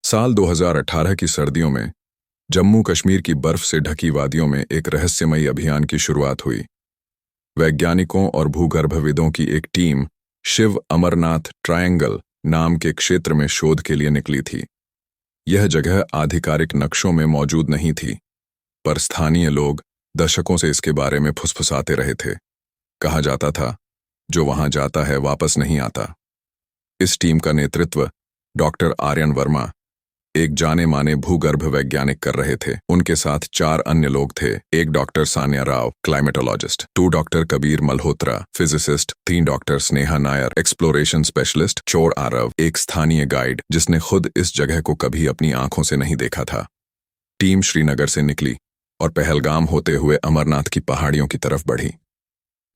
साल 2018 की सर्दियों में जम्मू कश्मीर की बर्फ से ढकी वादियों में एक रहस्यमयी अभियान की शुरुआत हुई। वैज्ञानिकों और भूगर्भविदों की एक टीम शिव अमरनाथ ट्रायंगल नाम के क्षेत्र में शोध के लिए निकली थी। यह जगह आधिकारिक नक्शों में मौजूद नहीं थी, पर स्थानीय लोग दशकों से इसके बारे में फुसफुसाते रहे थे। कहा जाता था, जो वहां जाता है वापस नहीं आता। इस टीम का नेतृत्व डॉक्टर आर्यन वर्मा, एक जाने माने भूगर्भ वैज्ञानिक, कर रहे थे। उनके साथ 4 अन्य लोग थे। एक doctor Sanya Rao, climatologist, 2 doctor Kabir Malhotra, physicist, 3 doctor Sneha Nair, exploration specialist, चोर आरव, एक स्थानीय गाइड जिसने खुद इस जगह को कभी अपनी आंखों से नहीं देखा था। टीम श्रीनगर से निकली और पहलगाम होते हुए अमरनाथ की पहाड़ियों की तरफ बढ़ी।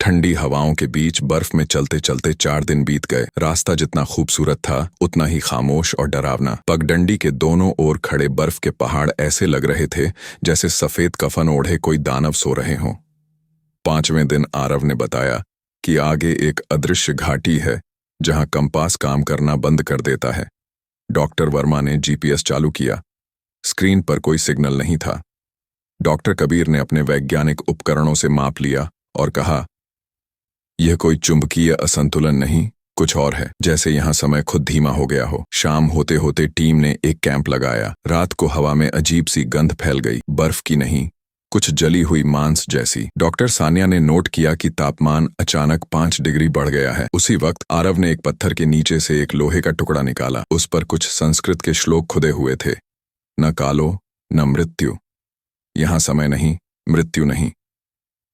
ठंडी हवाओं के बीच बर्फ में चलते चलते 4 दिन बीत गए। रास्ता जितना खूबसूरत था उतना ही खामोश और डरावना। पगडंडी के दोनों ओर खड़े बर्फ के पहाड़ ऐसे लग रहे थे जैसे सफेद कफन ओढ़े कोई दानव सो रहे हों। 5वें दिन आरव ने बताया कि आगे एक अदृश्य घाटी है जहां कंपास काम करना बंद कर देता है। डॉक्टर वर्मा ने जीपीएस चालू किया। स्क्रीन पर कोई सिग्नल नहीं था। डॉक्टर कबीर ने अपने वैज्ञानिक उपकरणों से माप लिया और कहा, यह कोई चुंबकीय असंतुलन नहीं, कुछ और है, जैसे यहां समय खुद धीमा हो गया हो। शाम होते होते टीम ने एक कैंप लगाया। रात को हवा में अजीब सी गंध फैल गई, बर्फ की नहीं, कुछ जली हुई मांस जैसी। डॉक्टर सान्या ने नोट किया कि तापमान अचानक 5 डिग्री बढ़ गया है। उसी वक्त आरव ने एक पत्थर के नीचे से एक लोहे का टुकड़ा निकाला। उस पर कुछ संस्कृत के श्लोक खुदे हुए थे। न कालो न मृत्यु, यहां समय नहीं, मृत्यु नहीं।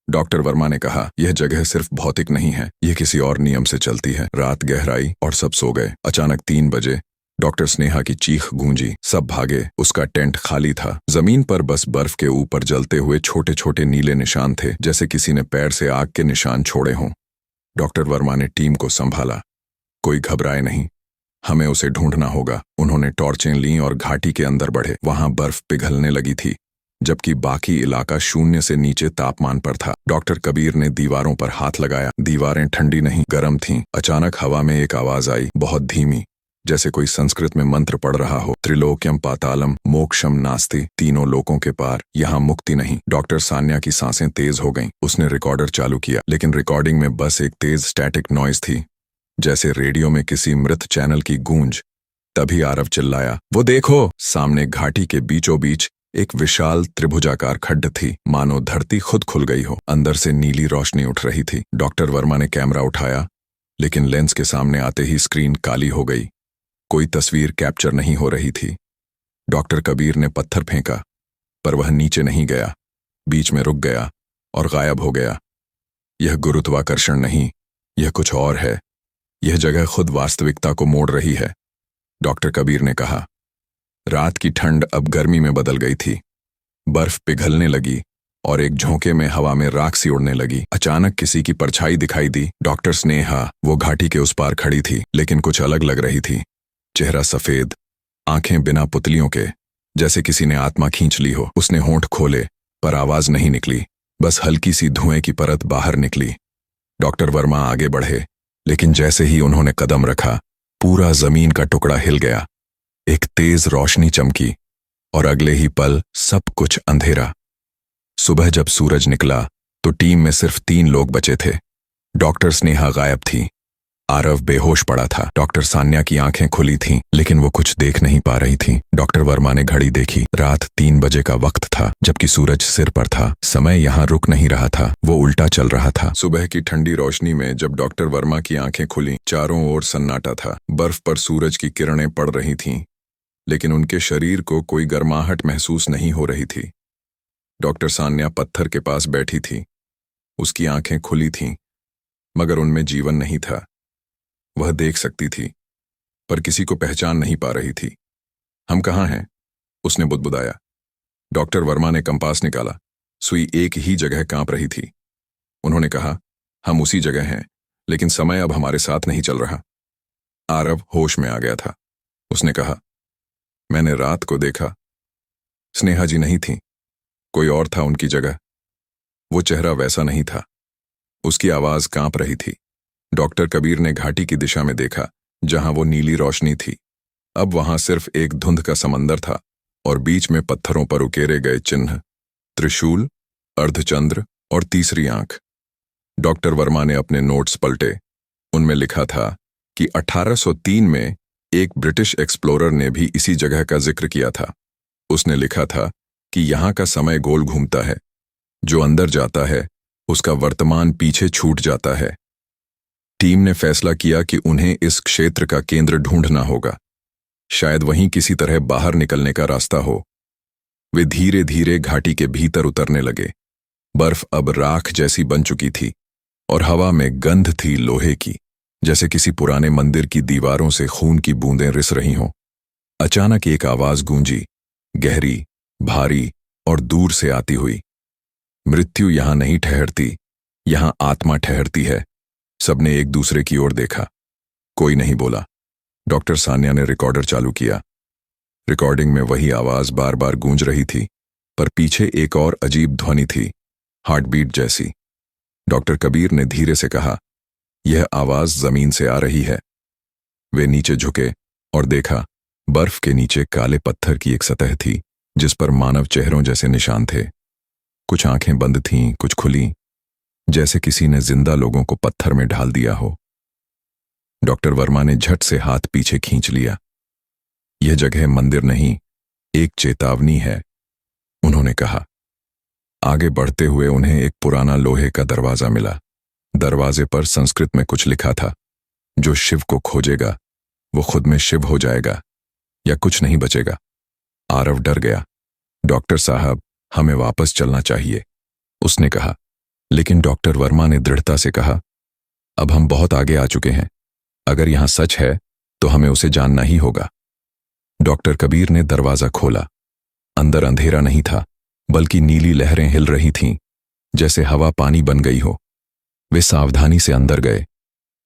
डॉक्टर वर्मा ने कहा, यह जगह सिर्फ भौतिक नहीं है, यह किसी और नियम से चलती है। रात गहराई और सब सो गए। अचानक 3 बजे डॉक्टर स्नेहा की चीख गूंजी। सब भागे। उसका टेंट खाली था। जमीन पर बस बर्फ के ऊपर जलते हुए छोटे छोटे नीले निशान थे, जैसे किसी ने पैर से आग के निशान छोड़े हों। डॉक्टर वर्मा ने टीम को संभाला, कोई घबराए नहीं, हमें उसे ढूंढना होगा। उन्होंने टॉर्चें लीं और घाटी के अंदर बढ़े। वहां बर्फ पिघलने लगी थी, जबकि बाकी इलाका 0 से नीचे तापमान पर था। डॉक्टर कबीर ने दीवारों पर हाथ लगाया। दीवारें ठंडी नहीं, गर्म थीं। अचानक हवा में एक आवाज आई, बहुत धीमी, जैसे कोई संस्कृत में मंत्र पढ़ रहा हो। त्रिलोक्यम पातालम मोक्षम नास्ति, तीनों लोकों के पार, यहाँ मुक्ति नहीं। डॉक्टर सान्या की सांसें तेज हो गईं। उसने रिकॉर्डर चालू किया, लेकिन रिकॉर्डिंग में बस एक तेज स्टैटिक नॉइज थी, जैसे रेडियो में किसी मृत चैनल की गूंज। तभी आरव चिल्लाया, वो देखो! सामने घाटी के बीचों बीच एक विशाल त्रिभुजाकार खड्ड थी, मानो धरती खुद खुल गई हो। अंदर से नीली रोशनी उठ रही थी। डॉक्टर वर्मा ने कैमरा उठाया, लेकिन लेंस के सामने आते ही स्क्रीन काली हो गई। कोई तस्वीर कैप्चर नहीं हो रही थी। डॉक्टर कबीर ने पत्थर फेंका, पर वह नीचे नहीं गया, बीच में रुक गया और गायब हो गया। यह गुरुत्वाकर्षण नहीं, यह कुछ और है। यह जगह खुद वास्तविकता को मोड़ रही है। डॉक्टर कबीर ने कहा। रात की ठंड अब गर्मी में बदल गई थी। बर्फ पिघलने लगी और एक झोंके में हवा में राख सी उड़ने लगी। अचानक किसी की परछाई दिखाई दी। डॉक्टर स्नेहा, वो घाटी के उस पार खड़ी थी, लेकिन कुछ अलग लग रही थी। चेहरा सफेद, आंखें बिना पुतलियों के, जैसे किसी ने आत्मा खींच ली हो। उसने होंठ खोले, पर आवाज नहीं निकली, बस हल्की सी धुएं की परत बाहर निकली। डॉक्टर वर्मा आगे बढ़े, लेकिन जैसे ही उन्होंने कदम रखा, पूरा जमीन का टुकड़ा हिल गया। एक तेज रोशनी चमकी और अगले ही पल सब कुछ अंधेरा। सुबह जब सूरज निकला तो टीम में सिर्फ 3 लोग बचे थे। डॉक्टर स्नेहा गायब थी। आरव बेहोश पड़ा था। डॉक्टर सान्या की आंखें खुली थीं, लेकिन वो कुछ देख नहीं पा रही थी। डॉक्टर वर्मा ने घड़ी देखी। रात 3 बजे का वक्त था, जबकि सूरज सिर पर था। समय यहाँ रुक नहीं रहा था, वो उल्टा चल रहा था। सुबह की ठंडी रोशनी में जब डॉक्टर वर्मा की आंखें खुली, चारों ओर सन्नाटा था। बर्फ पर सूरज की किरणें पड़ रही थीं, लेकिन उनके शरीर को कोई गर्माहट महसूस नहीं हो रही थी। डॉक्टर सान्या पत्थर के पास बैठी थी। उसकी आंखें खुली थीं, मगर उनमें जीवन नहीं था। वह देख सकती थी, पर किसी को पहचान नहीं पा रही थी। हम कहाँ हैं? उसने बुदबुदाया। डॉक्टर वर्मा ने कंपास निकाला। सुई एक ही जगह कांप रही थी। उन्होंने कहा, हम उसी जगह हैं, लेकिन समय अब हमारे साथ नहीं चल रहा। आरव होश में आ गया था। उसने कहा, मैंने रात को देखा, स्नेहा जी नहीं थी, कोई और था उनकी जगह। वो चेहरा वैसा नहीं था। उसकी आवाज कांप रही थी। डॉक्टर कबीर ने घाटी की दिशा में देखा, जहां वो नीली रोशनी थी। अब वहां सिर्फ एक धुंध का समंदर था और बीच में पत्थरों पर उकेरे गए चिन्ह, त्रिशूल, अर्धचंद्र और तीसरी आंख। डॉक्टर वर्मा ने अपने नोट्स पलटे। उनमें लिखा था कि 1803 में एक ब्रिटिश एक्सप्लोरर ने भी इसी जगह का जिक्र किया था। उसने लिखा था कि यहाँ का समय गोल घूमता है, जो अंदर जाता है उसका वर्तमान पीछे छूट जाता है। टीम ने फैसला किया कि उन्हें इस क्षेत्र का केंद्र ढूंढना होगा, शायद वहीं किसी तरह बाहर निकलने का रास्ता हो। वे धीरे धीरे घाटी के भीतर उतरने लगे। बर्फ अब राख जैसी बन चुकी थी और हवा में गंध थी लोहे की, जैसे किसी पुराने मंदिर की दीवारों से खून की बूंदें रिस रही हों। अचानक एक आवाज गूंजी, गहरी, भारी और दूर से आती हुई। मृत्यु यहां नहीं ठहरती, यहां आत्मा ठहरती है। सबने एक दूसरे की ओर देखा। कोई नहीं बोला। डॉक्टर सान्या ने रिकॉर्डर चालू किया। रिकॉर्डिंग में वही आवाज बार बार गूंज रही थी, पर पीछे एक और अजीब ध्वनि थी, हार्टबीट जैसी। डॉक्टर कबीर ने धीरे से कहा, यह आवाज जमीन से आ रही है। वे नीचे झुके और देखा, बर्फ के नीचे काले पत्थर की एक सतह थी जिस पर मानव चेहरों जैसे निशान थे। कुछ आंखें बंद थीं, कुछ खुली, जैसे किसी ने जिंदा लोगों को पत्थर में ढाल दिया हो। डॉक्टर वर्मा ने झट से हाथ पीछे खींच लिया। यह जगह मंदिर नहीं, एक चेतावनी है, उन्होंने कहा। आगे बढ़ते हुए उन्हें एक पुराना लोहे का दरवाजा मिला। दरवाजे पर संस्कृत में कुछ लिखा था, जो शिव को खोजेगा वो खुद में शिव हो जाएगा या कुछ नहीं बचेगा। आरव डर गया। डॉक्टर साहब, हमें वापस चलना चाहिए, उसने कहा। लेकिन डॉक्टर वर्मा ने दृढ़ता से कहा, अब हम बहुत आगे आ चुके हैं। अगर यहां सच है तो हमें उसे जानना ही होगा। डॉक्टर कबीर ने दरवाजा खोला। अंदर अंधेरा नहीं था, बल्कि नीली लहरें हिल रही थीं, जैसे हवा पानी बन गई हो। वे सावधानी से अंदर गए।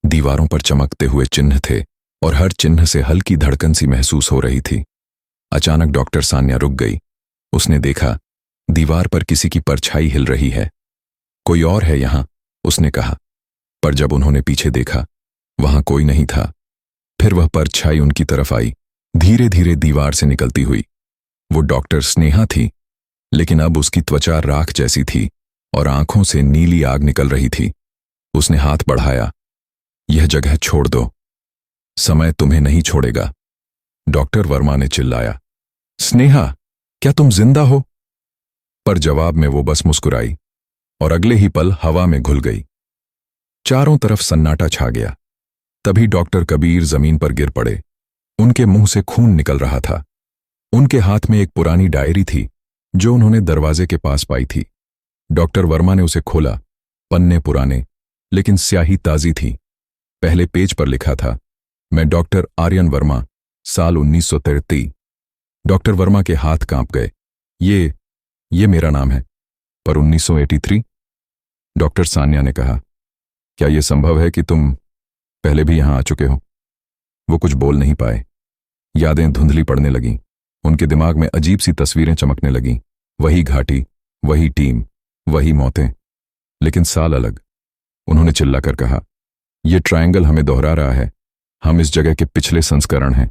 दीवारों पर चमकते हुए चिन्ह थे और हर चिन्ह से हल्की धड़कन सी महसूस हो रही थी। अचानक डॉक्टर सान्या रुक गई। उसने देखा, दीवार पर किसी की परछाई हिल रही है। कोई और है यहां, उसने कहा। पर जब उन्होंने पीछे देखा, वहां कोई नहीं था। फिर वह परछाई उनकी तरफ आई, धीरे धीरे दीवार से निकलती हुई। वो डॉक्टर स्नेहा थी, लेकिन अब उसकी त्वचा राख जैसी थी और आंखों से नीली आग निकल रही थी। उसने हाथ बढ़ाया, यह जगह छोड़ दो, समय तुम्हें नहीं छोड़ेगा। डॉक्टर वर्मा ने चिल्लाया, स्नेहा, क्या तुम जिंदा हो? पर जवाब में वो बस मुस्कुराई और अगले ही पल हवा में घुल गई। चारों तरफ सन्नाटा छा गया। तभी डॉक्टर कबीर जमीन पर गिर पड़े। उनके मुंह से खून निकल रहा था। उनके हाथ में एक पुरानी डायरी थी जो उन्होंने दरवाजे के पास पाई थी। डॉक्टर वर्मा ने उसे खोला। पन्ने पुराने, लेकिन स्याही ताजी थी। पहले पेज पर लिखा था, मैं डॉक्टर आर्यन वर्मा, साल 1933। डॉक्टर वर्मा के हाथ कांप गए। ये मेरा नाम है। पर 1983? डॉक्टर सान्या ने कहा, क्या यह संभव है कि तुम पहले भी यहां आ चुके हो? वो कुछ बोल नहीं पाए। यादें धुंधली पड़ने लगीं। उनके दिमाग में अजीब सी तस्वीरें चमकने लगीं। वही घाटी, वही टीम, वही मौतें, लेकिन साल अलग। उन्होंने चिल्लाकर कहा, यह ट्रायंगल हमें दोहरा रहा है। हम इस जगह के पिछले संस्करण हैं।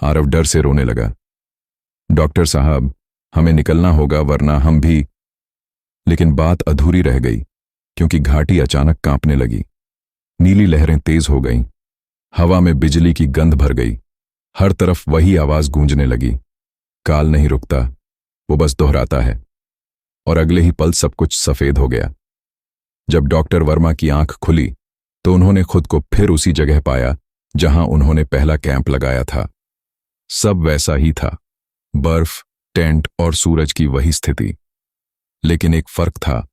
आरव डर से रोने लगा। डॉक्टर साहब, हमें निकलना होगा, वरना हम भी। लेकिन बात अधूरी रह गई, क्योंकि घाटी अचानक कांपने लगी। नीली लहरें तेज हो गईं। हवा में बिजली की गंध भर गई। हर तरफ वही आवाज गूंजने लगी, काल नहीं रुकता, वो बस दोहराता है। और अगले ही पल सब कुछ सफेद हो गया। जब डॉक्टर वर्मा की आंख खुली तो उन्होंने खुद को फिर उसी जगह पाया जहां उन्होंने पहला कैंप लगाया था। सब वैसा ही था, बर्फ, टेंट और सूरज की वही स्थिति। लेकिन एक फर्क था,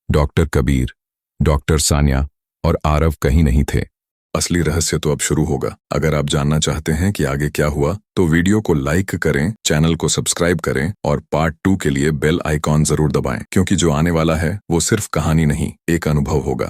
डॉक्टर कबीर, डॉक्टर सान्या और आरव कहीं नहीं थे। असली रहस्य तो अब शुरू होगा। अगर आप जानना चाहते हैं कि आगे क्या हुआ, तो वीडियो को लाइक करें, चैनल को सब्सक्राइब करें और पार्ट 2 के लिए बेल आइकॉन जरूर दबाएं, क्योंकि जो आने वाला है वो सिर्फ कहानी नहीं, एक अनुभव होगा।